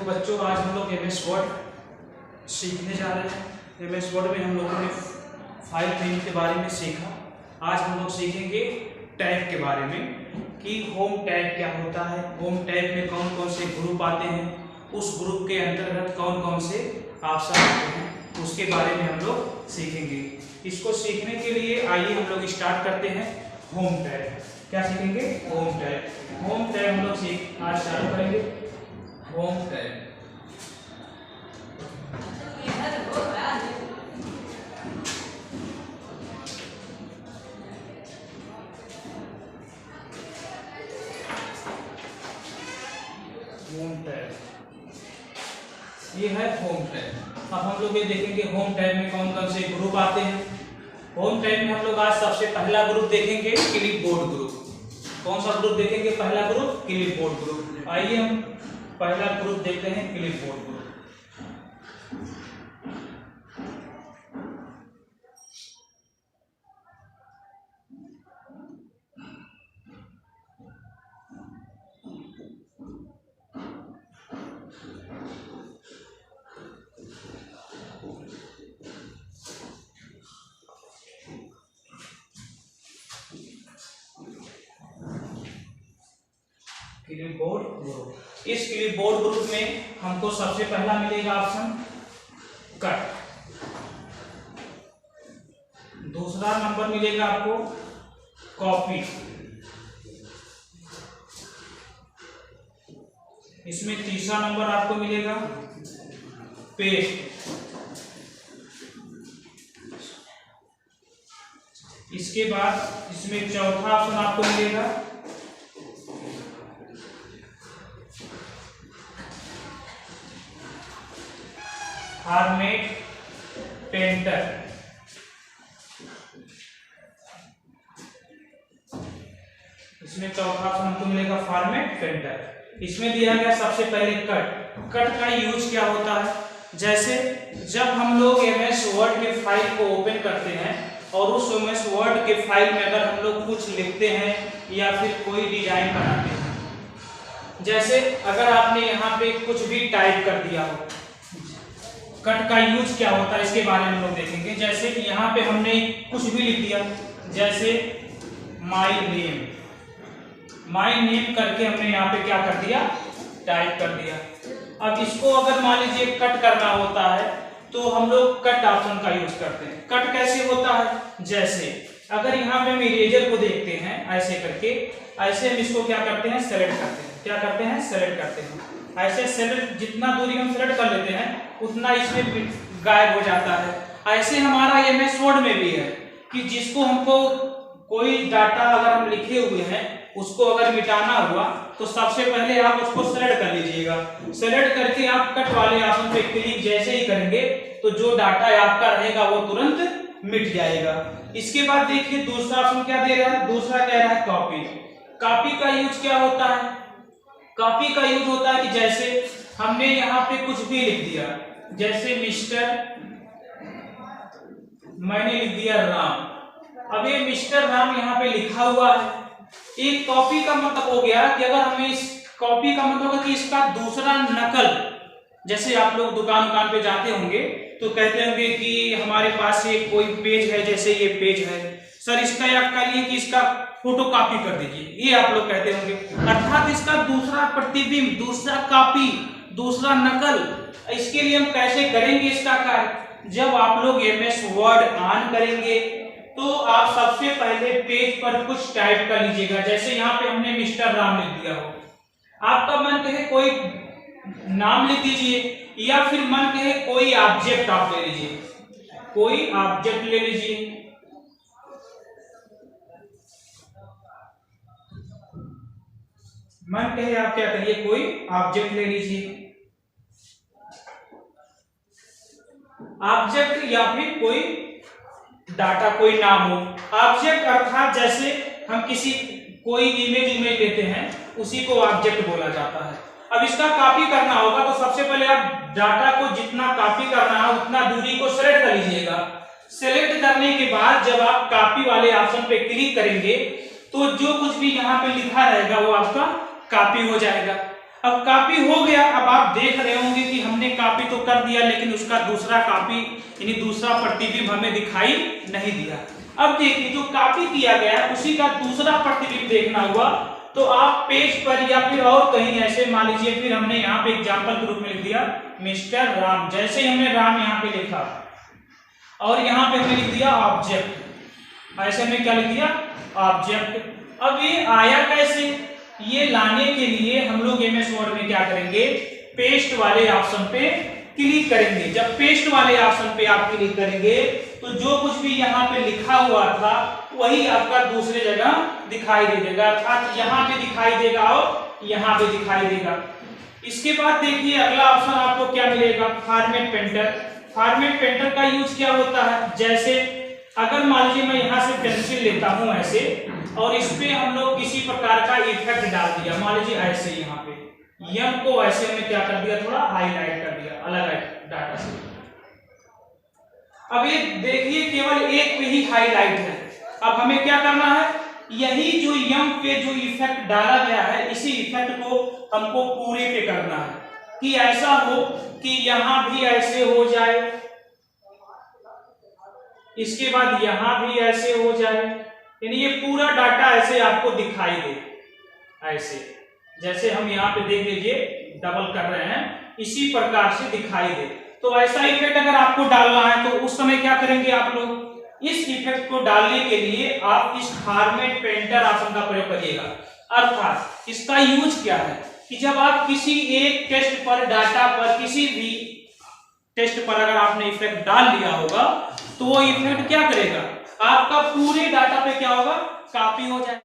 तो बच्चों आज हम लोग MS वर्ड सीखने जा रहे हैं। MS वर्ड में हम लोगों ने फाइल नेम के बारे में सीखा। आज हम लोग सीखेंगे टैग के बारे में कि होम टैग क्या होता है, होम टैग में कौन कौन से ग्रुप आते हैं, उस ग्रुप के अंतर्गत कौन कौन से ऑप्शन आते हैं, उसके बारे में हम लोग सीखेंगे। इसको सीखने के लिए आइए हम लोग स्टार्ट करते हैं होम टैग। क्या सीखेंगे? Home tag. होम टैग हम लोग आज चालू करेंगे। होम टैग ये है होम टैग। अब हम लोग ये देखेंगे होम टैग में कौन कौन से ग्रुप आते हैं। होम टैग में हम लोग आज सबसे पहला ग्रुप देखेंगे क्लिपबोर्ड ग्रुप। कौन सा ग्रुप देखेंगे? पहला ग्रुप क्लिपबोर्ड ग्रुप। आइए हम पहला ग्रुप देखते हैं क्लिपबोर्ड ग्रुप। Clipboard group. इस क्लिपबोर्ड ग्रुप में हमको सबसे पहला मिलेगा ऑप्शन कट। दूसरा नंबर मिलेगा आपको कॉपी। इसमें तीसरा नंबर आपको मिलेगा पेस्ट। इसके बाद इसमें चौथा ऑप्शन आपको मिलेगा फॉर्मेट पेंटर। इसमें चौथा ऑप्शन हमको मिलेगा फॉर्मेट पेंटर। इसमें दिया गया सबसे पहले कट। कट का यूज क्या होता है? जैसे जब हम लोग MS वर्ड के फाइल को ओपन करते हैं और उस MS वर्ड के फाइल में अगर हम लोग कुछ लिखते हैं या फिर कोई डिजाइन बनाते हैं, जैसे अगर आपने यहाँ पे कुछ भी टाइप कर दिया हो, कट का यूज क्या होता है इसके बारे में हम लोग देखेंगे। जैसे कि यहाँ पे हमने कुछ भी लिख दिया, जैसे माय नेम करके हमने यहाँ पे क्या कर दिया? टाइप कर दिया। अब इसको अगर मान लीजिए कट करना होता है तो हम लोग कट ऑप्शन का यूज करते हैं। कट कैसे होता है? जैसे अगर यहाँ पे हम इरेजर को देखते हैं ऐसे करके, ऐसे हम इसको क्या करते हैं? सेलेक्ट करते हैं। क्या करते हैं? सेलेक्ट करते हैं। ऐसे सेलेक्ट जितना दूरी हम सेलेक्ट कर लेते हैं उतना इसमें गायब हो जाता है। ऐसे हमारा MS वर्ड में भी है कि जिसको हमको कोई डाटा अगर हम लिखे हुए हैं उसको अगर मिटाना हुआ तो सबसे पहले आप उसको सेलेक्ट कर लीजिएगा। सेलेक्ट करके आप कट वाले ऑप्शन पे क्लिक जैसे ही करेंगे तो जो डाटा आपका रहेगा वो तुरंत मिट जाएगा। इसके बाद देखिए दूसरा ऑप्शन क्या दे रहा है? दूसरा कह रहा है कॉपी। कॉपी का यूज क्या होता है? कॉपी का यूज होता है कि जैसे हमने यहाँ पे कुछ भी लिख दिया, जैसे मिस्टर, मैंने लिख दिया राम। अब ये मिस्टर राम यहाँ पे लिखा हुआ है। एक कॉपी का मतलब हो गया कि अगर हमें इस कॉपी का मतलब है कि इसका दूसरा नकल, जैसे आप लोग दुकान पे जाते होंगे तो कहते होंगे कि हमारे पास ये कोई पेज है, जैसे ये पेज है सर, इसका या कहिए कि इसका फोटो कॉपी कर दीजिए, ये आप लोग कहते होंगे। अर्थात इसका दूसरा प्रतिबिंब, दूसरा कॉपी, दूसरा नकल। इसके लिए हम कैसे करेंगे इसका कार्य? जब आप लोग MS वर्ड ऑन करेंगे तो आप सबसे पहले पेज पर कुछ टाइप कर लीजिएगा। जैसे यहाँ पे हमने मिस्टर राम लिख दिया हो, आपका मन कहे कोई नाम लिख दीजिए या फिर मन कहे कोई ऑब्जेक्ट आप ले लीजिए, कोई ऑब्जेक्ट ले लीजिए। मन कहे आप क्या करिए? कोई ऑब्जेक्ट ले लीजिए, ऑब्जेक्ट या फिर कोई डाटा, कोई नाम हो। ऑब्जेक्ट अर्थात जैसे हम किसी कोई इमेज लेते हैं उसी को ऑब्जेक्ट बोला जाता है। अब इसका कॉपी करना होगा तो सबसे पहले आप डाटा को जितना कॉपी करना है उतना दूरी को सेलेक्ट कर लीजिएगा। सेलेक्ट करने के बाद जब आप कॉपी वाले ऑप्शन पे क्लिक करेंगे तो जो कुछ भी यहाँ पे लिखा रहेगा वो आपका कॉपी हो जाएगा। अब कॉपी हो गया। अब आप देख रहे होंगे कि हमने कॉपी तो कर दिया, लेकिन उसका दूसरा कॉपी यानी दूसरा प्रतिबिंब हमें दिखाई नहीं दिया। अब देखिए जो कॉपी किया गया उसी का दूसरा प्रतिबिंब देखना हुआ तो आप पेज पर या फिर और कहीं ऐसे मान लीजिए, फिर हमने यहाँ पे एग्जाम्पल के रूप में लिख दिया मिस्टर राम। जैसे ही हमने राम यहाँ पे लिखा और यहाँ पे हमने लिख दिया ऑब्जेक्ट, ऐसे में क्या लिख दिया ऑब्जेक्ट। अब ये आया कैसे, ये लाने के लिए हम लोग एमएस वर्ड में क्या करेंगे, पेस्ट वाले ऑप्शन पे क्लिक करेंगे। जब पेस्ट वाले ऑप्शन पे आप क्लिक करेंगे तो जो कुछ भी यहाँ पे लिखा हुआ था वही आपका दूसरे जगह दिखाई दे देगा, अर्थात यहाँ पे दिखाई देगा और यहाँ पे दिखाई देगा। इसके बाद देखिए अगला ऑप्शन आपको क्या मिलेगा, फॉर्मेट पेंटर। फॉर्मेट पेंटर का यूज क्या होता है, जैसे अगर मान लीजिए मैं यहाँ से पेंसिल लेता हूँ ऐसे और इस पे हम लोग किसी प्रकार का इफेक्ट डाल दिया, मान लीजिए ऐसे यहाँ पे यम को ऐसे हमने क्या कर दिया, थोड़ा हाईलाइट कर दिया अलग डाटा से। अब ये देखिए केवल एक पे ही हाईलाइट है। अब हमें क्या करना है, यही जो यम पे जो इफेक्ट डाला गया है इसी इफेक्ट को हमको पूरे पे करना है कि ऐसा हो कि यहां भी ऐसे हो जाए, इसके बाद यहां भी ऐसे हो जाए, यानी ये पूरा डाटा ऐसे आपको दिखाई दे। ऐसे जैसे हम यहाँ पे देख लीजिए डबल कर रहे हैं, इसी प्रकार से दिखाई दे। तो ऐसा इफेक्ट अगर आपको डालना है तो उस समय क्या करेंगे आप लोग, इस इफेक्ट को डालने के लिए आप इस फॉर्मेट पेंटर ऑप्शन का प्रयोग करिएगा। अर्थात इसका यूज क्या है कि जब आप किसी एक टेक्स्ट पर, डाटा पर, किसी भी टेक्स्ट पर अगर आपने इफेक्ट डाल लिया होगा तो वो इफेक्ट क्या करेगा, आपका पूरे डाटा पे क्या होगा, कॉपी हो जाएगा।